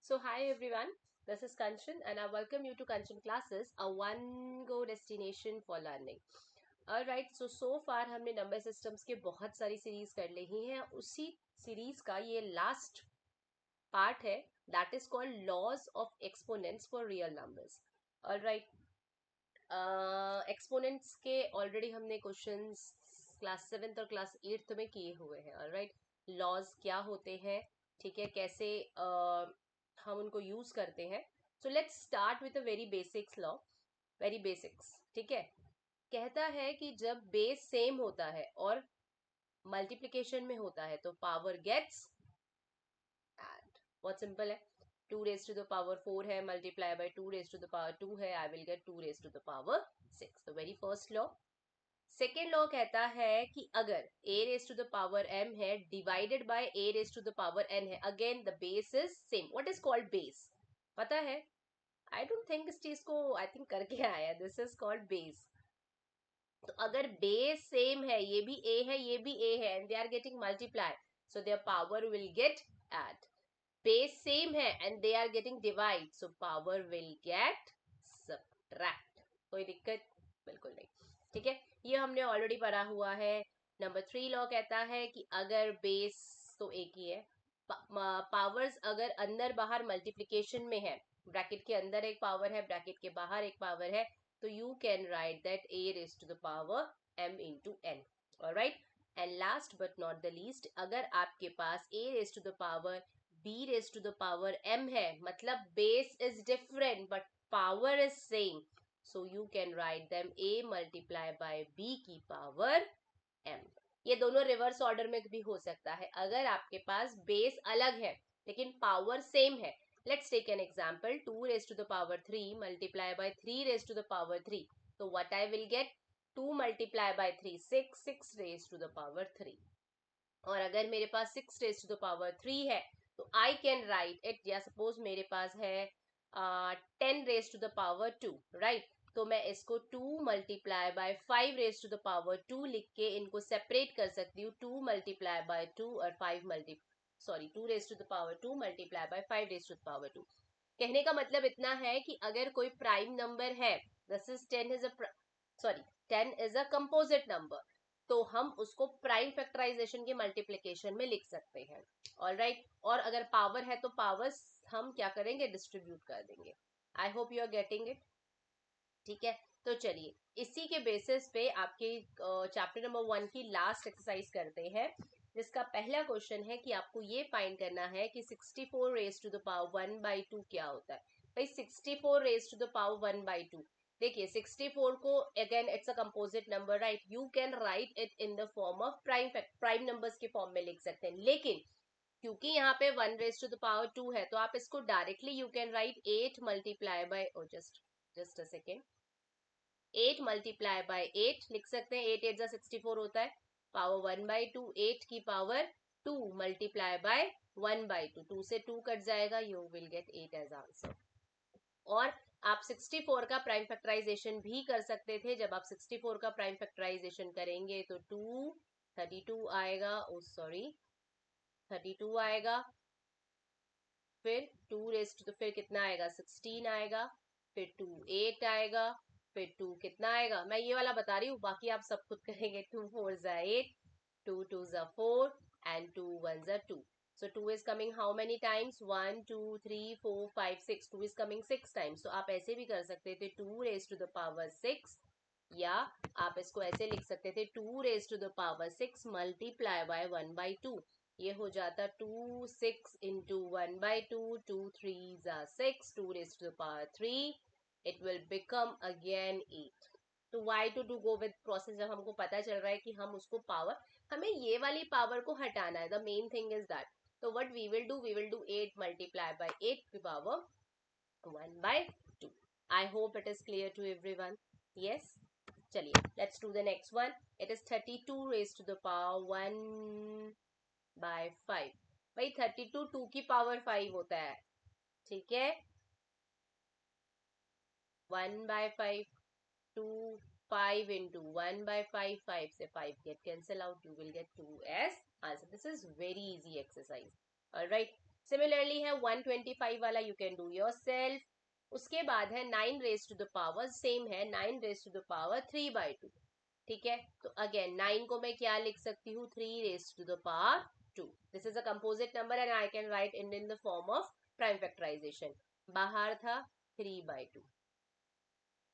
So hi everyone, this is Kanchan and I welcome you to Kanchan Classes, a one-go destination for learning. Alright, so far हमने number systems के बहुत सारी series कर ली हैं. उसी सीरीज का ये लास्ट पार्ट है, that is called laws of exponents for real numbers. Alright, exponents के ऑलरेडी हमने क्वेश्चंस क्लास 7th और क्लास 8th में किए हुए हैं. ऑलराइट, लॉज क्या होते हैं, ठीक है, कैसे हम उनको यूज करते हैं. So let's start with a very basics law, very basics. ठीक है, कहता है कि जब बेस सेम होता है और मल्टीप्लिकेशन में होता है तो पावर गेट्स एड. बहुत सिंपल है. 2 रेज टू द पावर 4 है, multiply by 2 raise to the power 2 है, I will get 2 raise to the power 6. तो very first law. Second law कहता है कि अगर a raise to the power m है divided by a raise to the power n है, again the base is same. What is called base, पता है? I don't think इस चीज को आई थिंक करके आया. This is called base. तो अगर बेस सेम है, ये भी a है ये भी a है, and they are getting multiply, so their power will get add. Base same है and they are getting divide, so power will get subtract. कोई दिक्कत? बिल्कुल नहीं. ठीक है, ये हमने ऑलरेडी पढ़ा हुआ है. नंबर 3 लॉ कहता है कि अगर बेस तो एक ही है, पावर्स अगर अंदर बाहर मल्टीप्लिकेशन में है, ब्रैकेट के अंदर एक पावर है, ब्रैकेट के बाहर एक पावर है, तो you can write that a raise to the power m into n. Alright, and last but not the least, अगर आपके पास a raise to the power b raise to the power m है, मतलब base is different but power is same, so you can write them a multiply by b की power m. ये दोनों reverse order में भी हो सकता है अगर आपके पास बेस अलग है लेकिन पावर सेम है. Let's take an example, 2 raise to the power 3 multiply by 3 raise to the power 3. तो what I will get, 2 multiply by 3 6, 6 raise to the power 3. और अगर मेरे पास 6 रेज टू द पावर 3 है तो आई कैन राइट इट, या suppose मेरे पास है 10 raise to the power 2, right. तो मैं इसको 2 multiply by 5 raise to the power 2 लिख के इनको सेपरेट कर सकती हूँ. 2 मल्टीप्लाई बाय 2 और 5 2 raise to the power 2 multiply by 5 raise to the power 2. कहने का मतलब इतना है कि अगर कोई प्राइम नंबर है, this is 10 is a sorry 10 is a composite number, तो हम उसको प्राइम फैक्टराइजेशन के मल्टीप्लिकेशन में लिख सकते हैं. Alright right? और अगर पावर है तो पावर्स हम क्या करेंगे, डिस्ट्रीब्यूट कर देंगे. I hope you are getting it. ठीक है, तो चलिए इसी के बेसिस पे आपके चैप्टर नंबर 1 की लास्ट एक्सरसाइज करते हैं, जिसका पहला क्वेश्चन है कि आपको ये फाइंड करना है कि 64 रेज टू द पावर 1/2 क्या होता है. भाई 64 रेज टू द पावर 1/2, देखिए 64 को again it's a composite number, right. You can write it in the form of prime numbers के फॉर्म में लिख सकते हैं, लेकिन क्योंकि यहाँ पे 1 रेज टू द पावर 2 है तो आप इसको directly you can right 8 multiply by, just a second, 8 multiply by 8 लिख सकते हैं. 8 8 जा 64 होता है, पावर 1/2, 8 की पावर 2 मल्टीप्लाई बाय 1/2, 2 से 2 कट जाएगा, you will get 8 as answer. और आप 64 का प्राइम फैक्टराइजेशन भी कर सकते थे. जब आप 64 का प्राइम फैक्टराइजेशन करेंगे तो 32 आएगा, ओ सॉरी 32 आएगा, फिर 2 रेज टू, तो फिर कितना आएगा, 16 आएगा, फिर 2 8 आएगा, फिर 2 कितना आएगा, मैं ये वाला बता रही हूँ, बाकी आप सब खुद करेंगे. 2 4 जा 8, 2 2 जा 4 एंड 2 1 जा 2. So 2 is coming how many times? 1 2 3 4 5 6. 2 is coming 6 times. So आप ऐसे भी कर सकते थे 2 raised to the power 6, या आप इसको ऐसे लिख सकते थे 2 raised to the power 6 multiply by 1/2. ये हो जाता 2 6 into 1/2, 2 3s are 6, 2 raised to the power 3, it will become again 8. तो why to do go with process, जब हमको पता चल रहा है कि हम उसको पावर, हमें ये वाली पावर को हटाना है. The main thing is that. So what we will do 8 multiplied by 8 to the power 1/2. I hope it is clear to everyone. Yes. चलिए let's do the next one. It is 32 raised to the power 1/5. भाई 32 2 की power 5 होता है, ठीक है. 1/5, 2 5 into 1/5, 5 से 5 get cancel out, you will get 2 as answer. This is very easy exercise. All right. Similarly है 125 वाला, यू कैन डू योरसेल्फ. उसके बाद है 9 raise to the power, same है 9 रेज टू द पावर 3/2. ठीक है, तो अगेन 9 को मैं क्या लिख सकती हूँ, 3 raise to the power 2. This is a composite number and I can write in the form of prime factorization. बाहर था 3/2.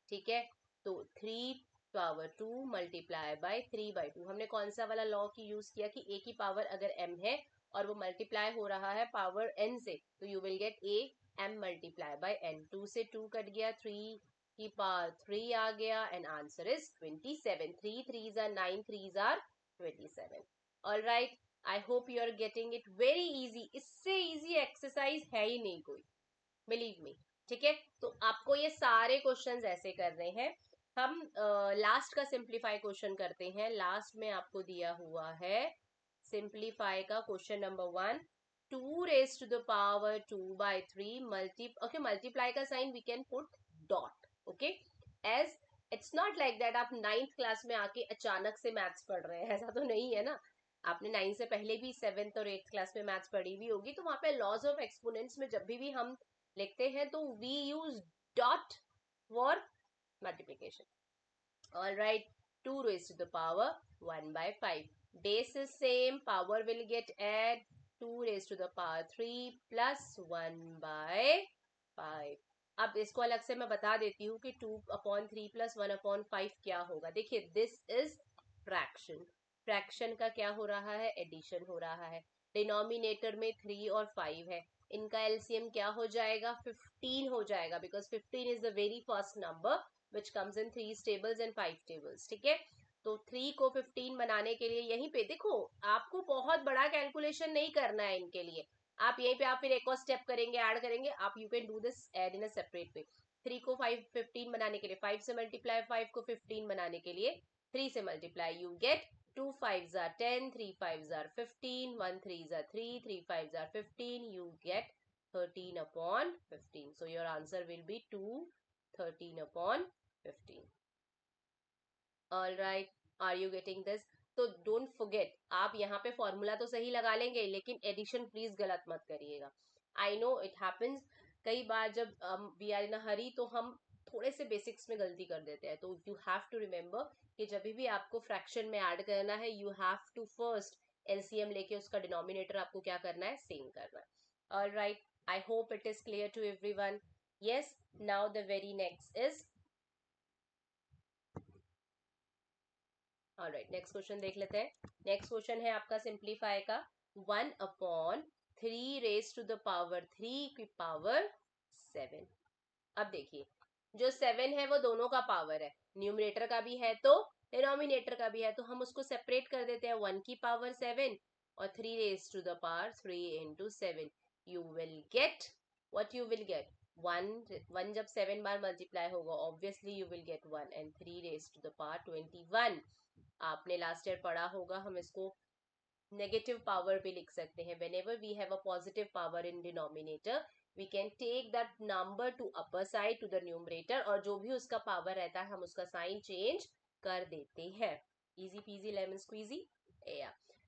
ठीक है, तो 3 पावर 2 मल्टीप्लाई बाय 3/2. हमने कौन सा वाला लॉ की यूज किया कि ए की पावर अगर m है और वो मल्टीप्लाई हो रहा है पावर n से, तो you will gate a m multiply by n. 2 से 2 कट गया, 3 की पावर 3 आ गया and answer is 27. 3 3s are 9, 3s are 27. All right, I hope you are getting it very easy. इससे इजी एक्सरसाइज है ही नहीं कोई, बिलीव मी. ठीक है, तो आपको ये सारे क्वेश्चंस ऐसे करने हैं. हम लास्ट का सिंप्लीफाई क्वेश्चन करते हैं. लास्ट में आपको दिया हुआ है सिंप्लीफाई का question number 1. 2 raise to the power 2/3 multiply का sign we can put dot. Okay, as it's not like that आप 9th क्लास में आके अचानक से मैथ्स पढ़ रहे हैं, ऐसा तो नहीं है ना. आपने 9 से पहले भी 7th और 8th क्लास में मैथ्स पढ़ी हुई होगी, तो वहां पे लॉज ऑफ एक्सपोनेंट्स में जब भी हम लिखते हैं तो we use dot for multiplication. All right, 2 raised to the power 1/5. Base is same, power will get add 2 raised to the power 3 plus 1/5. अब इसको अलग से मैं बता देती हूँ कि 2/3 plus 1/5 क्या होगा. देखिए, दिस इज फ्रैक्शन. फ्रैक्शन का क्या हो रहा है, एडिशन हो रहा है. डिनोमिनेटर में 3 और 5 है, इनका एलसीएम क्या हो जाएगा, 15 हो जाएगा, because 15 is the very first number which comes in 3 tables and 5 tables. ठीक है, तो 3 को 15 बनाने के लिए यहीं पे देखो, आपको बहुत बड़ा कैलकुलेशन नहीं करना है इनके लिए. आप यहीं पे आप फिर एक और स्टेप करेंगे, ऐड करेंगे आप. You can do this add in a separate way. 3 को 15 बनाने के लिए 5 से मल्टीप्लाई, 5 को 15 बनाने के लिए 3 से multiply. You get 2 5s are 10, 3 5s are 15, 1 3s are 3, 3 5s are 15. You get 13/15. So your answer will be 13/15. All right, are you getting this? तो डोंट फॉरगेट, आप यहाँ पे फॉर्मूला तो सही लगा लेंगे, लेकिन एडिशन प्लीज गलत मत करिएगा. I know it happens. कई बार जब वी आर इन अ हरी तो हम थोड़े से बेसिक्स में गलती कर देते हैं. तो यू हैव टू रिमेम्बर कि जब भी आपको फ्रैक्शन में ऐड करना है, you have to first LCM लेके उसका डिनोमिनेटर आपको क्या करना है, सेम करना है. All right, I hope it is clear to everyone. Yes, now the very next is, alright, next question देख लेते हैं. नेक्स्ट क्वेश्चन है आपका सिंप्लीफाई का. 1/3 रेज टू द पावर 3 की पावर 7. अब देखिए, जो 7 है वो दोनों का पावर है, न्यूमरेटर का भी है तो डिनोमिनेटर का भी है, तो हम उसको सेपरेट कर देते हैं. 1 की पावर 7 और 3 raise to the power 3 into 7. You will get what you will get 1 जब 7 बार मल्टीप्लाई होगा obviously you will get 1 and 3 raise to the power 21. आपने लास्ट ईयर पढ़ा होगा, हम इसको नेगेटिव पावर भी लिख सकते हैं. Whenever we have a positive power in denominator, we can take that number to upper side to the numerator, और जो भी उसका पावर रहता है हम उसका साइन चेंज कर देते हैं. Easy peasy lemon squeezy.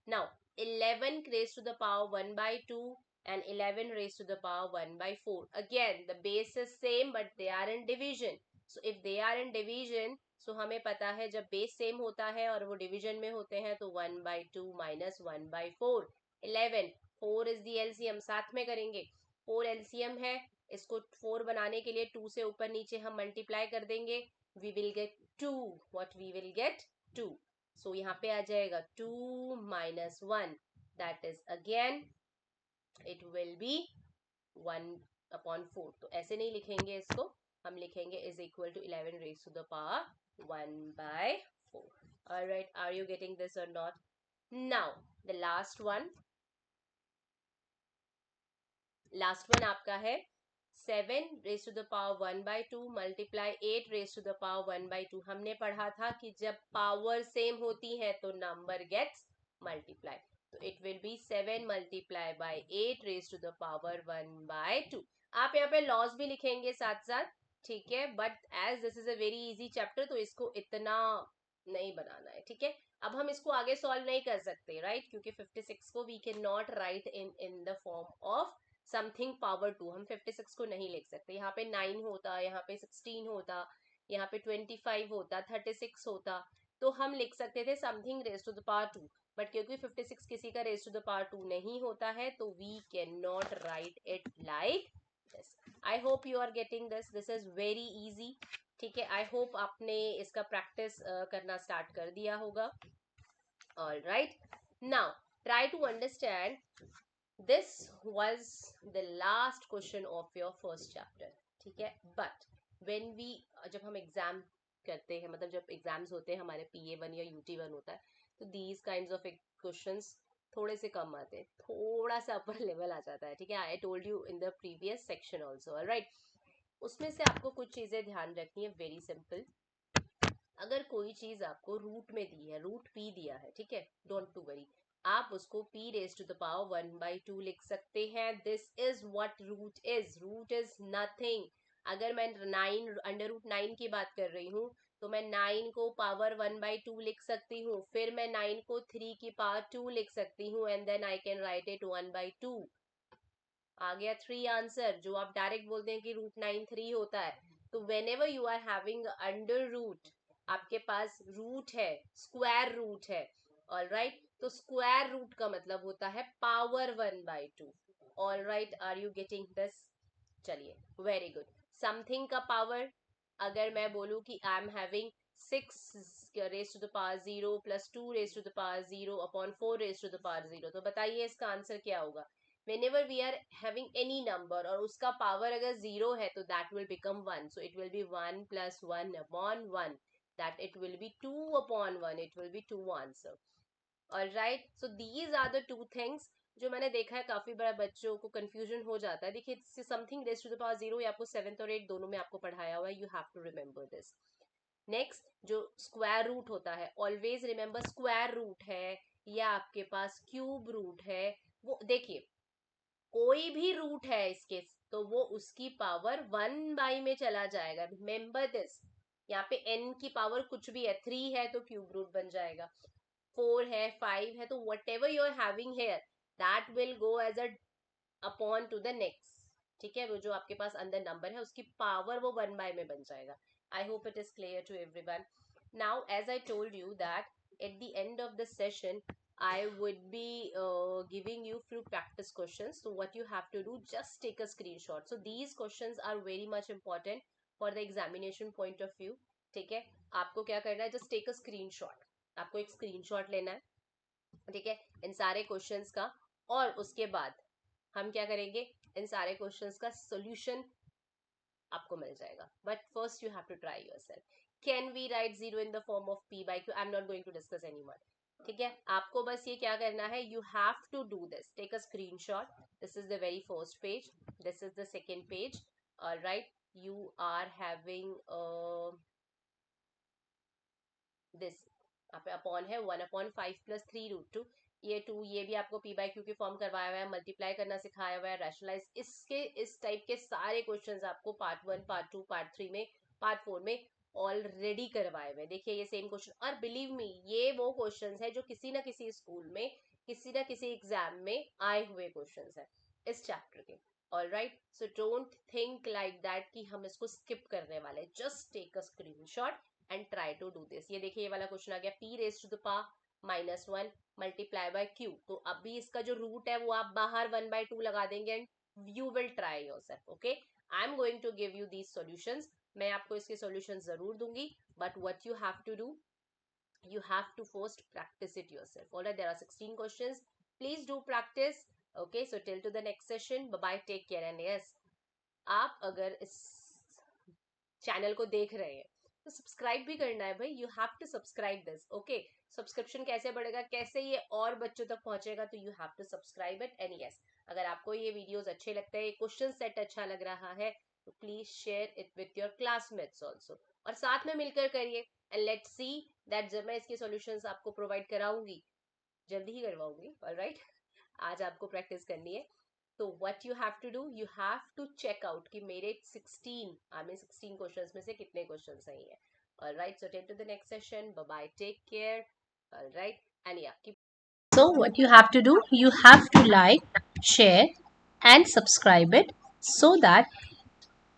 Now 11 raised to the power 1/2 and 11 raised to the power 1/4. Again the base is same but they are in division. So if they are in division, so हमें पता है जब base same होता है और वो division में होते हैं तो 1/2 minus 1/4. 11, 4 is the LCM, साथ में करेंगे. 4 LCM है, इसको 4 बनाने के लिए 2 से ऊपर नीचे हम मल्टीप्लाई कर देंगे. we will get 2. what we will get 2. so यहाँ पे आ जाएगा 2 minus 1, that is again it will be 1/4. तो ऐसे नहीं लिखेंगे इसको, हम लिखेंगे is equal to 11 raised to the power 1/4. all right, are you getting this or not? now the last one आपका है 7 raised to the power 1/2 multiply 8 raised to the power 1/2. हमने पढ़ा था कि जब पावर सेम होती है तो नंबर गेट्स मल्टीप्लाई, तो it will be 7 multiply by 8 raised to the power 1/2. आप यहाँ पे लॉस भी लिखेंगे साथ साथ, ठीक है, but as this is a very easy chapter तो इसको इतना नहीं बनाना है. ठीक है, अब हम इसको आगे सॉल्व नहीं कर सकते, राइट, क्योंकि 56 को we can not write in the form of something power 2, हम 56 को नहीं लिख सकते, यहाँ पे 9 होता, यहाँ पे 16 होता, यहाँ पे 25 होता, 36 होता, तो हम लिख सकते थे something raise to the power 2, but क्योंकि 56 किसी का रेज टू द पावर 2 नहीं होता है, तो we can not write it like this. I hope you are getting this. This is very easy. ठीक है, आई होप आपने इसका प्रैक्टिस करना स्टार्ट कर दिया होगा. All right, now try to understand. This was the last question of your first chapter. ठीक है, but when we जब हम एग्जाम करते हैं, मतलब जब एग्जाम्स होते हैं हमारे PA1 या UT1 होता है, तो these kinds of questions थोड़े से कम आते हैं, थोड़ा सा अपर लेवल आ जाता है. ठीक है, आई told you in the previous section also. Alright, उसमें से आपको कुछ चीजें ध्यान रखनी है. Very simple. अगर कोई चीज आपको रूट में दी है, रूट P दिया है, ठीक है, डोंट टू वरी, आप उसको P raise to the power 1/2 लिख सकते हैं. This is what root is. Root is nothing. अगर मैं 9 अंडर रूट 9 की बात कर रही हूँ, तो मैं 9 को पावर 1/2 लिख सकती हूँ, फिर मैं 9 को 3 की पावर 2 लिख सकती हूँ, and then I can write it 1/2. आ गया 3 आंसर. जो आप डायरेक्ट बोलते हैं कि रूट 9 3 होता है, तो whenever you are having under root, आपके पास रूट है, स्क्वायर रूट है. ऑल राइट, तो स्क्वायर रूट का मतलब होता है power 1/2. All right, are you getting this? चलिए, वेरी गुड. समथिंग का पावर, अगर मैं बोलूं कि I am having 6 raise to the power 0 plus 2 raise to the power 0 upon 4 raise to the power 0, तो बताइए इसका आंसर क्या होगा? whenever we are having any number और उसका पावर अगर 0 है, तो that will become 1, so it will be 1 plus 1 upon 1, that it will be 2 upon 1, it will be 2 answer. all right, so these are the two things जो मैंने देखा है काफी बड़ा बच्चों को कंफ्यूजन हो जाता है. देखिए, something raise to the power 0 आपको 7th और 8th दोनों में आपको पढ़ाया हुआ है. You have to remember this. Next, जो स्क्वायर रूट होता है, ऑलवेज रिमेम्बर स्क्वायर रूट है या आपके पास क्यूब रूट है, वो देखिए कोई भी रूट है इसके, तो वो उसकी पावर 1 में चला जाएगा. Remember this. यहाँ पे n की पावर कुछ भी है, 3 है तो क्यूब रूट बन जाएगा, 4 है, 5 है, तो whatever you are having here, that will go as a upon to the next. ठीक है, वो जो आपके पास अंदर नंबर है उसकी पावर वो 1 में बन जाएगा. I hope it is clear to everyone. Now as I told you that at the end of the session I would be giving you few practice questions. So what you have to do, just take a screenshot. So these questions are very much important for the examination point of view. ठीक है, आपको क्या करना है, just take a screenshot. आपको एक screenshot लेना है, ठीक है, इन सारे क्वेश्चंस का, और उसके बाद हम क्या करेंगे, इन सारे क्वेश्चंस का सॉल्यूशन आपको मिल जाएगा. But first you have to try yourself. Can we write 0 in the form of P by Q? I am not going to discuss any more. ठीक है, आपको बस ये क्या करना है, you have to do this. Take a screenshot. This is the very first page, this is the second page. Alright, you are having this, upon है 1/5 plus 3 root 2. ये 2, ये भी आपको P by Q की फॉर्म करवाया हुआ है, multiply करना सिखाया हुआ है, रैशनलाइज. इसके इस टाइप के सारे क्वेश्चंस आपको पार्ट 1, पार्ट 2, पार्ट 3 में, पार्ट 4 में ऑलरेडी करवाए हुए. देखिए ये सेम क्वेश्चन, और बिलीव मी ये वो क्वेश्चंस है जो किसी ना किसी स्कूल में, किसी ना किसी एग्जाम में आए हुए क्वेश्चंस है इस चैप्टर के. All right, so don't think like that कि हम इसको स्किप करने वाले. Just take a screenshot and try to do this. ये देखिए, ये वाला क्वेश्चन आ गया, P raise to the power -1 multiply by Q. तो अभी इसका जो रूट है वो आप बाहर 1/2 लगा देंगे and you will try yourself. Okay, I am going to give you these solutions. मैं आपको इसके सॉल्यूशंस जरूर दूंगी, but what you have to do, you have to first practice it yourself. All right, there are 16 questions. Please do practice. Okay, so till to the next session. Bye bye, take care. And yes, आप अगर इस channel को देख रहे हैं तो subscribe भी करना है भाई. You have to subscribe this. Okay, subscription कैसे बढ़ेगा, कैसे ये और बच्चों तक पहुंचेगा, तो you have to subscribe it. And yes, अगर आपको ये वीडियोस अच्छे लगते हैं, क्वेश्चन सेट अच्छा लग रहा है, तो please share it with your classmates also, और साथ में मिलकर करिए. एंड लेट्स सी दैट जब मैं इसके सॉल्यूशंस आपको प्रोवाइड कराऊंगी, जल्दी ही करवाऊंगी. ऑलराइट, आज आपको प्रैक्टिस करनी है. तो what you have to do, you have to check out कि मेरे 16 क्वेश्चंस में से कितने क्वेश्चंस सही हैं. Alright, so till to the next session. Bye bye, take care. Alright, and yeah, keep. So what you have to do, you have to like, share and subscribe it so that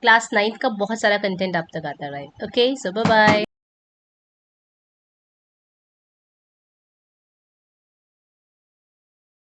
class 9 का बहुत सारा content आप तक आता रहे. Okay, सो bye bye.